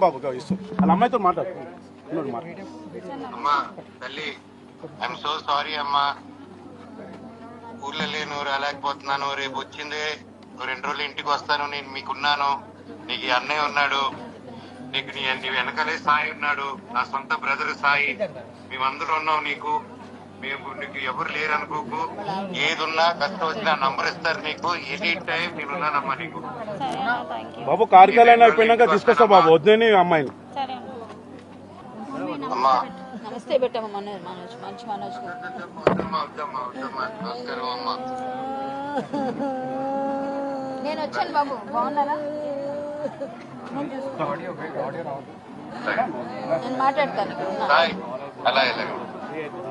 బాబు ఇస్తాం వాళ్ళ అమ్మాయితో మాట్లాడు అమ్మా తల్లి ఐఎమ్ సో సారీ అమ్మా. ఊర్లో లేను, రాలేకపోతున్నాను. రేపు వచ్చింది 2 రోజులు ఇంటికి వస్తాను. నేను మీకున్నాను. నీకు ఈ అన్నయ్య ఉన్నాడు, నీకు నీ వెనకాలే సాయి ఉన్నాడు, నా సొంత బ్రదర్ సాయి. మేమందరూ ఉన్నాం నీకు. నీకు ఎవరు లేరు అనుకోకు. ఏదున్నా కష్టం వచ్చినా నంబర్ ఇస్తారు నీకు. ఎనీ టైం నేనున్నానమ్మా నీకు. బాబు కార్యాలయం అయిపోయినాక తీసుకొస్తా బాబు, వద్దని అమ్మాయిని. అమ్మా నమస్తే పెట్టమ్మ మనోజ్, మంచి మనోజ్. నమస్కారం అమ్మా. నేను వచ్చాను బాబు, బాగున్నారా? నేను మాట్లాడతాను ఇక్కడ ఉన్నా. అలా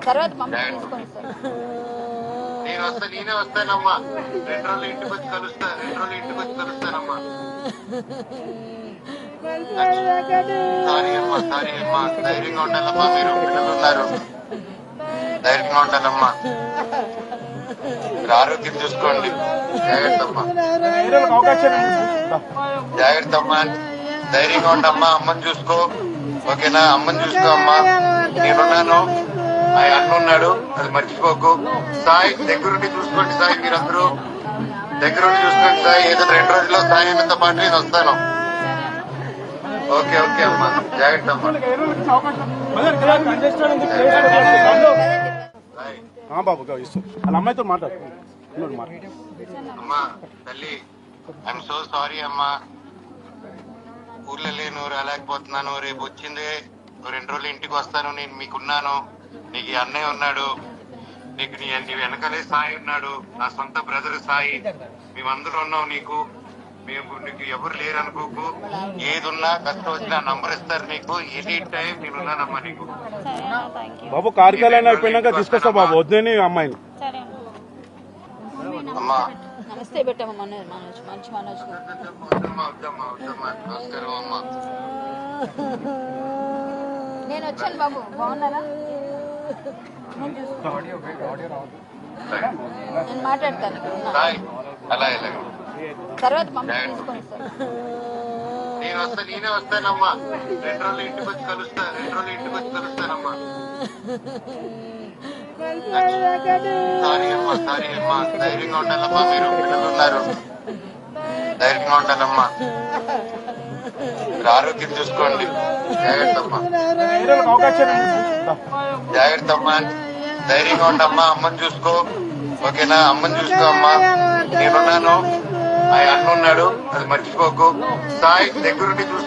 తర్వాత మమ్మల్ని తీసుకొని సార్. నేనే వస్తానమ్మా. 2 రోజులు ఇంటికి వచ్చి కలుస్తానమ్మా. సారీ అమ్మా. ధైర్యంగా ఉండాలమ్మా. మీరు పిల్లలు ఉన్నారు, ధైర్యంగా ఉండాలమ్మా. మీరు ఆరోగ్యం చూసుకోండి. జాగ్రత్త అమ్మా. ధైర్యంగా ఉండమ్మా. అమ్మని చూసుకో, ఓకేనా? అమ్మని చూసుకో అమ్మా. నేనున్నాను, ఆయన అన్న ఉన్నాడు, అది మర్చిపోకు. సాయి దగ్గరుండి చూసుకోండి. సాయి మీరందరూ దగ్గరుండి చూసుకోండి. సాయి ఏదో 2 రోజుల్లో సాయి మీతో పాటు నేను వస్తాను. ఓకే అమ్మా. జాగ్రత్త అమ్మా. బాబు ఇస్తాం వాళ్ళ అమ్మాయితో మాట్లాడు అమ్మా తల్లి ఐఎమ్ సో సారీ అమ్మా. ఊర్లో లేను, రాలేకపోతున్నాను. రేపు వచ్చింది 2 రోజులు ఇంటికి వస్తాను. నేను మీకున్నాను. నీకు ఈ అన్నయ్య ఉన్నాడు, నీకు నీ వెనకాలే సాయి ఉన్నాడు, నా సొంత బ్రదర్ సాయి. మేమందరూ ఉన్నాం నీకు. నీకు ఎవరు లేరు అనుకోకు. ఏదున్నా కష్టం వచ్చినా నంబర్ ఇస్తారు నీకు. ఎనీ టైం నేనున్నానమ్మా నీకు. బాబు కార్యాలయం అయిపోయినాక తీసుకొస్తా బాబు, వద్దని అమ్మాయిని. అమ్మా నమస్తే పెట్టమ్మ మనోజ్, మంచి మనోజ్. నమస్కారం అమ్మా. నేను వచ్చాను బాబు, బాగున్నారా? నేను మాట్లాడతాను ఇక్కడ ఉన్నా. అలా తర్వాత మమ్మల్ని తీసుకొని సార్. నేనే వస్తానమ్మా. 2 రోజులు ఇంటికి వచ్చి కలుస్తానమ్మా. సారీ అమ్మా. ధైర్యంగా ఉండాలమ్మా. మీరు పిల్లలు ఉన్నారు, ధైర్యంగా ఉండాలమ్మా. మీరు ఆరోగ్యం చూసుకోండి. జాగ్రత్త అమ్మా. ధైర్యంగా ఉండమ్మా. అమ్మని చూసుకో, ఓకేనా? అమ్మని చూసుకో అమ్మా. నేనున్నాను, ఆయన అన్న ఉన్నాడు, అది మర్చిపోకు. సాయి దగ్గరుండి చూసుకో.